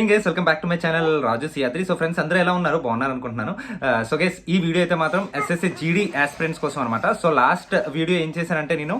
Guys welcome back to my channel Raju Siyadri. So friends అందరూ ఎలా ఉన్నారు, బాగున్నారు అనుకుంటున్నాను. సో గైస్ ఈ వీడియో అయితే మాత్రం ఎస్ఎస్సి జీడీ ఆస్పిరెంట్స్ కోసం అనమాట. సో లాస్ట్ వీడియో ఏం చేశానంటే నేను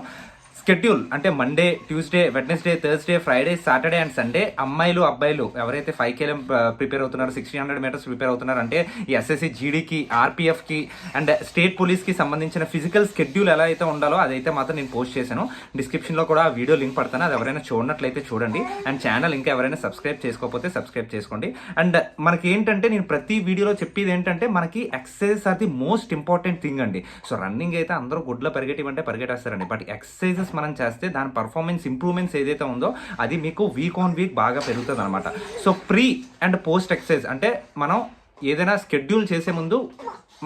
షెడ్యూల్ అంటే Monday, Tuesday, Wednesday, Thursday, Friday, Saturday and Sunday అమ్మాయిలు అబ్బాయిలు ఎవరైతే 5 km ప్రిపేర్ అవుతున్నారు, 1600 meters ప్రిపేర్ అవుతున్నారు అంటే ఈ ఎస్ఎస్సి జీడీకి, ఆర్పిఎఫ్కి అండ్ స్టేట్ పోలీస్కి సంబంధించిన ఫిజికల్ షెడ్యూల్ ఎలా అయితే ఉండాలో అదైతే మాత్రం నేను పోస్ట్ చేశాను. డిస్క్రిప్షన్లో కూడా ఆ వీడియో లింక్ పడతాను, అది ఎవరైనా చూడనట్లయితే చూడండి. అండ్ ఛానల్ ఇంకా ఎవరైనా సబ్స్క్రైబ్ చేసుకోకపోతే సబ్స్క్రైబ్ చేసుకోండి. అండ్ మనకి ఏంటంటే నేను ప్రతి వీడియోలో చెప్పేది ఏంటంటే మనకి exercises are the most important thing అండి. సో రన్నింగ్ అయితే అందరూ గుడ్లో పరిగెట్టివంటే పరిగెట్టేస్తారండి, బట్ ఎక్సర్సైజెస్ మనం చేస్తే దాని పర్ఫార్మెన్స్ ఇంప్రూవ్మెంట్స్ ఏదైతే ఉందో అది మీకు వీక్ ఆన్ వీక్ బాగా పెరుగుతుంది అనమాట. So pre and post exercise అంటే మనం ఏదైనా షెడ్యూల్ చేసే ముందు,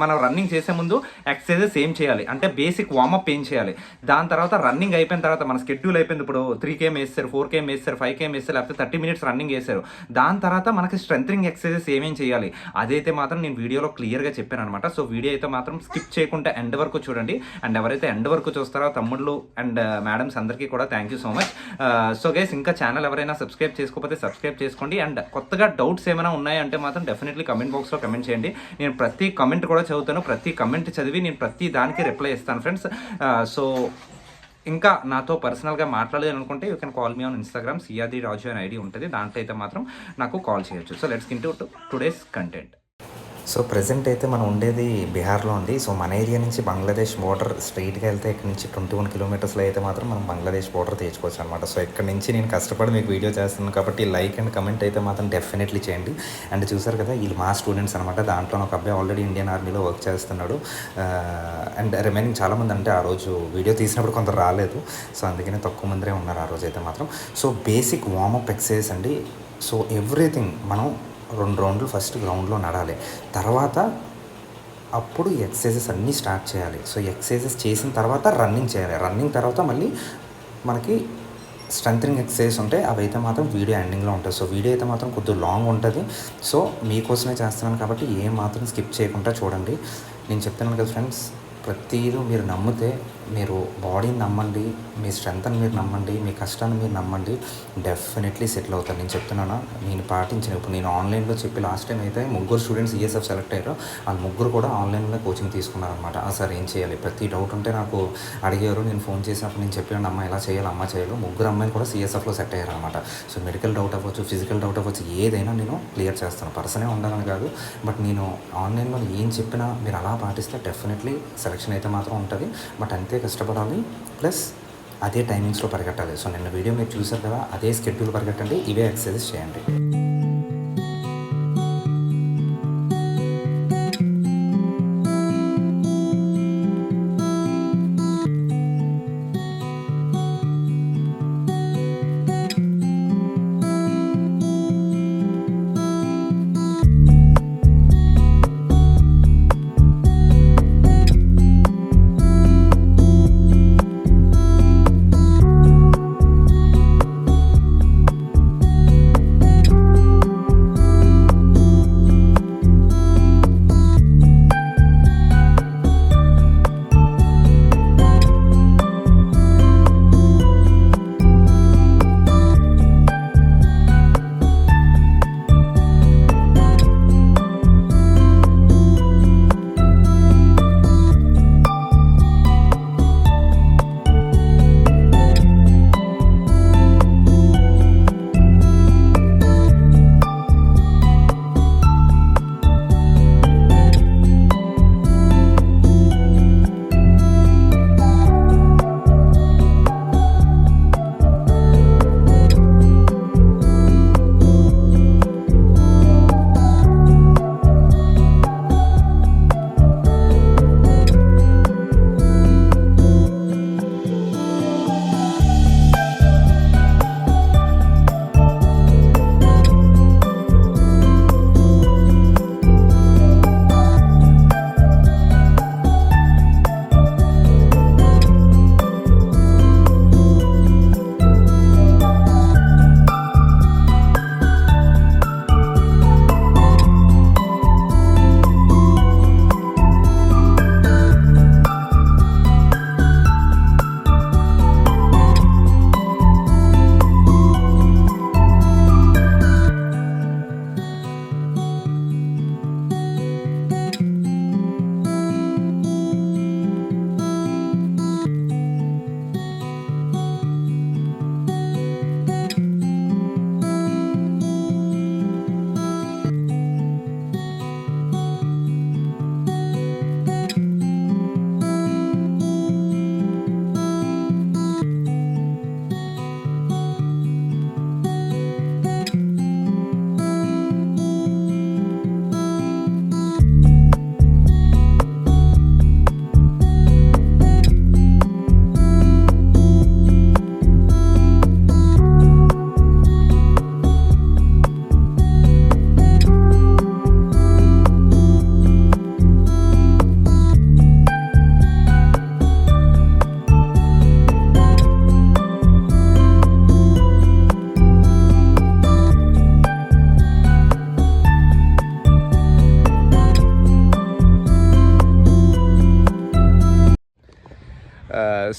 మనం రన్నింగ్ చేసే ముందు ఎక్సర్సైజెస్ ఏం చేయాలి అంటే బేసిక్ వార్మప్ ఏం చేయాలి, దాని తర్వాత రన్నింగ్ అయిపోయిన తర్వాత మన షెడ్యూల్ అయిపోయింది, ఇప్పుడు 3 km వేస్తారు, 4 km వేస్తారు, 5 km వేస్తారు, లేకపోతే 30 minutes రన్నింగ్ వేస్తారు, దాని తర్వాత మనకి స్ట్రెంథనింగ్ ఎక్సర్సైజెస్ ఏమేం చేయాలి అదైతే మాత్రం నేను వీడియోలో క్లియర్గా చెప్పాను అనమాట. సో వీడియో అయితే మాత్రం స్కిప్ చేయకుండా ఎండ్ వరకు చూడండి. అండ్ ఎవరైతే ఎండ్ వరకు చూస్తారో తమ్ముళ్ళు అండ్ మేడమ్స్ అందరికీ కూడా thank you so much. So guys ఇంకా ఛానల్ ఎవరైనా సబ్స్క్రైబ్ చేసుకోకపోతే సబ్స్క్రైబ్ చేసుకోండి. అండ్ కొత్తగా డౌట్స్ ఏమైనా ఉన్నాయంటే మాత్రం డెఫినెట్లీ కమెంట్ బాక్స్లో కమెంట్ చేయండి. నేను ప్రతి కమెంట్ కూడా చదువుతాను, ప్రతి కమెంట్ చదివి నేను ప్రతి దానికి రిప్లై ఇస్తాను ఫ్రెండ్స్. సో ఇంకా నాతో పర్సనల్గా మాట్లాడాలి అనుకుంటే you can call me on Instagram, Siyadri Raju అనే ఐడి ఉంటుంది, దాంట్లో అయితే మాత్రం నాకు కాల్ చేయొచ్చు. సో లెట్స్ గిన్ to today's content. So present అయితే మనం ఉండేది బీహార్లో ఉంది. సో మన ఏరియా నుంచి బంగ్లాదేశ్ బోర్డర్ స్ట్రైట్గా వెళ్తే ఇక్కడ నుంచి 21 kilometers అయితే మాత్రం మనం బంగ్లాదేశ్ బోర్డర్ తెచ్చుకోవచ్చు అనమాట. సో ఇక్కడ నుంచి నేను కష్టపడి మీకు వీడియో చేస్తున్నాను కాబట్టి లైక్ అండ్ కమెంట్ అయితే మాత్రం డెఫినెట్లీ చేయండి. అండ్ చూసారు కదా వీళ్ళు మా స్టూడెంట్స్ అనమాట. దాంట్లో ఒక అబ్బాయి ఆల్రెడీ ఇండియన్ ఆర్మీలో వర్క్ చేస్తున్నాడు. అండ్ రిమైనింగ్ చాలామంది అంటే ఆ రోజు వీడియో తీసినప్పుడు కొంత రాలేదు, సో అందుకనే తక్కువ మందిరే ఉన్నారు ఆ రోజు అయితే మాత్రం. సో బేసిక్ వార్మప్ ఎక్సర్సైజ్ అండి. సో ఎవ్రీథింగ్ మనం 2 rounds ఫస్ట్ గ్రౌండ్లో నడాలి, తర్వాత అప్పుడు ఎక్సర్సైజెస్ అన్నీ స్టార్ట్ చేయాలి. సో ఎక్సర్సైజెస్ చేసిన తర్వాత రన్నింగ్ చేయాలి, రన్నింగ్ తర్వాత మళ్ళీ మనకి స్ట్రెంథనింగ్ ఎక్సర్సైజ్ ఉంటాయి, అవి అయితే మాత్రం వీడియో ఎండింగ్లో ఉంటాయి. సో వీడియో అయితే మాత్రం కొద్దిగా లాంగ్ ఉంటుంది. సో మీకోసమే చేస్తున్నాను కాబట్టి ఏం మాత్రం స్కిప్ చేయకుండా చూడండి. నేను చెప్తున్నాను కదా ఫ్రెండ్స్, ప్రతిదీ మీరు నమ్మితే, మీరు బాడీని నమ్మండి, మీ స్ట్రెంగ్త్ని మీరు నమ్మండి, మీ కష్టాన్ని మీరు నమ్మండి, డెఫినెట్లీ సెటిల్ అవుతారు. నేను చెప్తున్నాను, నేను పాటించిన, ఇప్పుడు నేను ఆన్లైన్లో చెప్పి లాస్ట్ టైం అయితే 3 స్టూడెంట్స్ ఈఎస్ఎఫ్ సెలెక్ట్ అయ్యారు. వాళ్ళు 3 కూడా ఆన్లైన్లో కోచింగ్ తీసుకున్నారనమాట. సార్ ఏం చేయాలి, ప్రతి డౌట్ ఉంటే నాకు అడిగారు, నేను ఫోన్ చేసినప్పుడు నేను చెప్పాను, అమ్మ ఇలా చేయాలి, అమ్మ చేయాలి. 3 అమ్మాయిలు కూడా సిఎస్ఎఫ్లో సెట్ అయ్యారనమాట. సో మెడికల్ డౌట్ అవ్వచ్చు, ఫిజికల్ డౌట్ అవ్వచ్చు, ఏదైనా నేను క్లియర్ చేస్తాను. పర్సనే ఉండాలని కాదు, బట్ నేను ఆన్లైన్లో ఏం చెప్పినా మీరు అలా పాటిస్తే డెఫినెట్లీ సెలక్షన్ అయితే మాత్రం ఉంటుంది. బట్ అంతే కష్టపడాలి, ప్లస్ అదే టైమింగ్స్లో పరిగెట్టాలి. సో నిన్న వీడియో మీరు చూసారు కదా, అదే షెడ్యూల్ పరిగెట్టండి, ఇవే ఎక్సర్సైజెస్ చేయండి.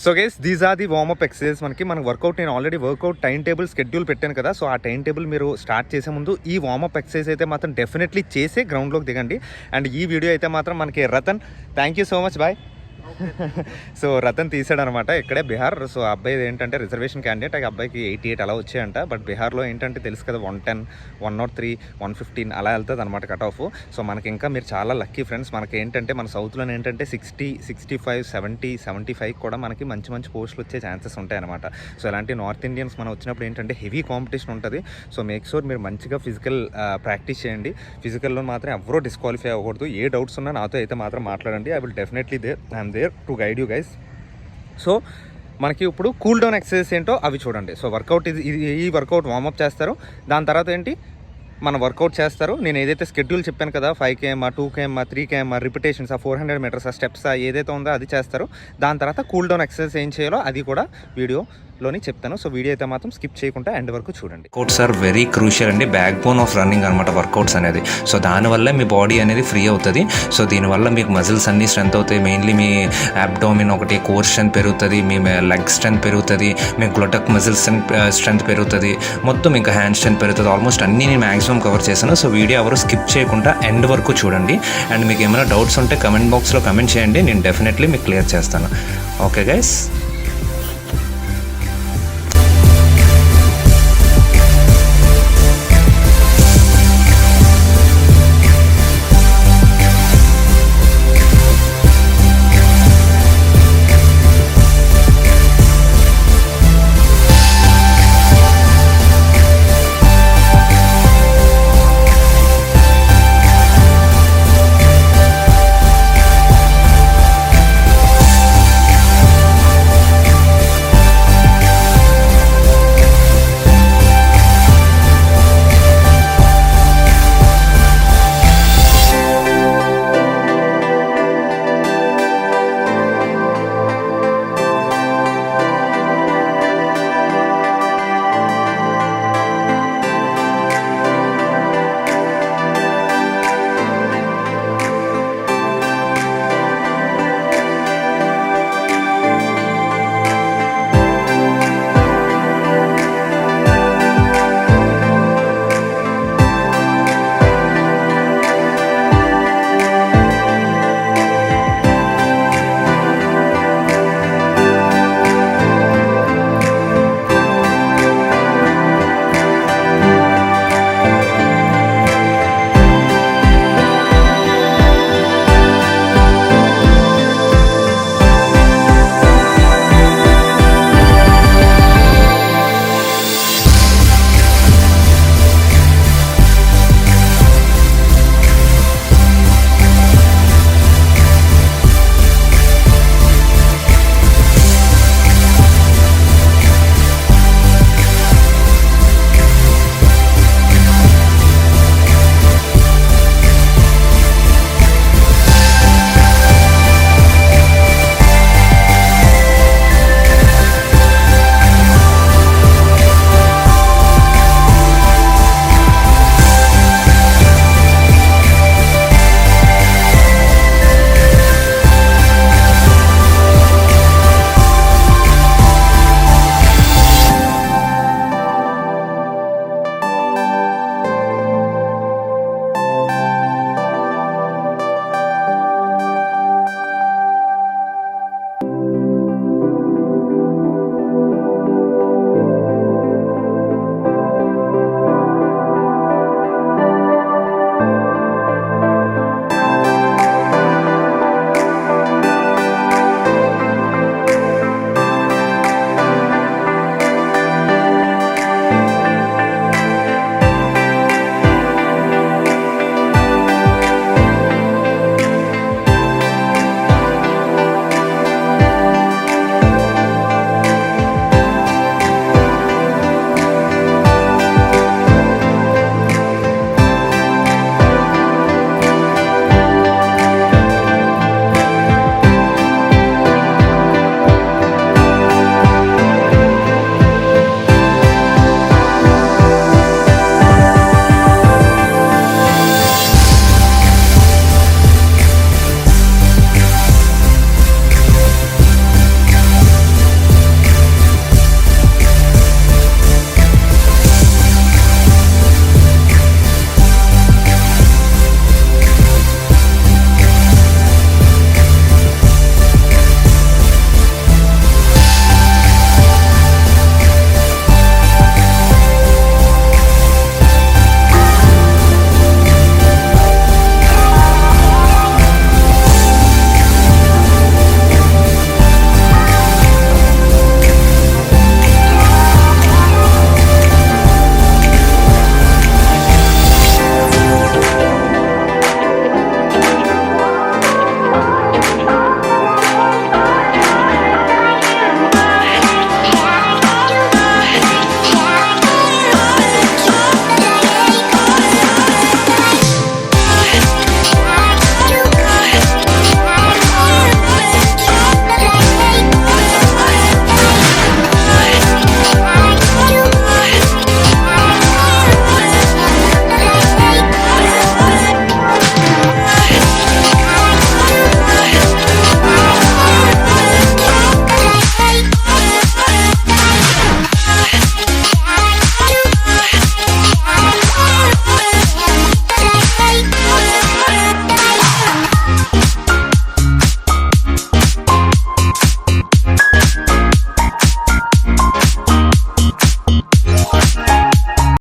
So guys these are the warmup exercise. మనకి వర్కౌట్ నేను already workout time table schedule పెట్టాను కదా. సో ఆ టైం టేబుల్ మీరు స్టార్ట్ చేసే ముందు ఈ వార్మప్ ఎక్సర్సైజ్ అయితే మాత్రం డెఫినెట్లీ చేసే గ్రౌండ్లోకి దిగండి. అండ్ ఈ వీడియో అయితే మాత్రం మనకి Ratan, thank you so much bye. So Ratan తీసాడనమాట ఇక్కడే బీహార్. సో ఆ అబ్బాయి ఏంటంటే రిజర్వేషన్ క్యాండిడేట్, ఆ అబ్బాయికి 88 అలా వచ్చాయంట. బట్ బీహార్లో ఏంటంటే తెలుసు కదా 110, 103, 115 అలా వెళ్తుంది అనమాట కట్ ఆఫ్. సో మనకి ఇంకా మీరు చాలా లక్కీ ఫ్రెండ్స్. మనకి ఏంటంటే మన సౌత్లో ఏంటంటే 60, 65, 70, 75 కూడా మనకి మంచి మంచి పోస్టులు వచ్చే ఛాన్సెస్ ఉంటాయి అనమాట. సో ఇలాంటి నార్త్ ఇండియన్స్ మనం వచ్చినప్పుడు ఏంటంటే హెవీ కాంపిటీషన్ ఉంటుంది. సో మేక్ షూర్ మీరు మంచిగా ఫిజికల్ ప్రాక్టీస్ చేయండి. ఫిజికల్లో మాత్రం ఎవరో డిస్క్వాలిఫై అవ్వకూడదు. ఏ డౌట్స్ ఉన్నా నాతో అయితే మాత్రం మాట్లాడండి. I will definitely I'm there to guide you guys. So మనకి ఇప్పుడు కూల్ డౌన్ ఎక్సర్సైజ్ ఏంటో అవి చూడండి. సో వర్కౌట్ ఈ వర్కౌట్ వార్మప్ చేస్తారు. దాని తర్వాత ఏంటి మన వర్కౌట్ చేస్తారు. నేను ఏదైతే షెడ్యూల్ చెప్పాను కదా 5 km, 2 km, 3 km రిపిటేషన్స్, ఆ 400 meters, ఆ స్టెప్స్ ఏదైతే ఉందో అది చేస్తారు. దాని తర్వాత కూల్ డౌన్ ఎక్సర్సైజ్ ఏం చేయాలో అది కూడా వీడియోలోని చెప్తాను. సో వీడియో అయితే మాత్రం స్కిప్ చేయకుండా ఎండ్ వరకు చూడండి. వర్కౌట్స్ ఆర్ వెరీ క్రూషియల్ అండి, బ్యాక్ బోన్ ఆఫ్ రన్నింగ్ అనమాట వర్కౌట్స్ అనేది. సో దానివల్ల మీ బాడీ అనేది ఫ్రీ అవుతుంది. సో దీనివల్ల మీకు మజిల్స్ అన్ని స్ట్రెంత్ అవుతాయి. మెయిన్లీ మీ అబ్డోమిన్ ఒకటి కోర్ స్ట్రెంత్ పెరుగుతుంది, మీ లెగ్ స్ట్రెంత్ పెరుగుతుంది, మీ గ్లూటక్ మజిల్స్ స్ట్రెంత్ పెరుగుతుంది, మొత్తం ఇంకా హ్యాండ్ స్ట్రెంత్ పెరుగుతుంది. ఆల్మోస్ట్ అన్నీ నేను మ్యాక్సిమం కవర్ చేశాను. సో వీడియో ఎవరు స్కిప్ చేయకుండా ఎండ్ వరకు చూడండి. అండ్ మీకు ఏమైనా డౌట్స్ ఉంటే కమెంట్ బాక్స్లో కమెంట్ చేయండి, నేను డెఫినెట్లీ మీకు క్లియర్ చేస్తాను. Okay guys.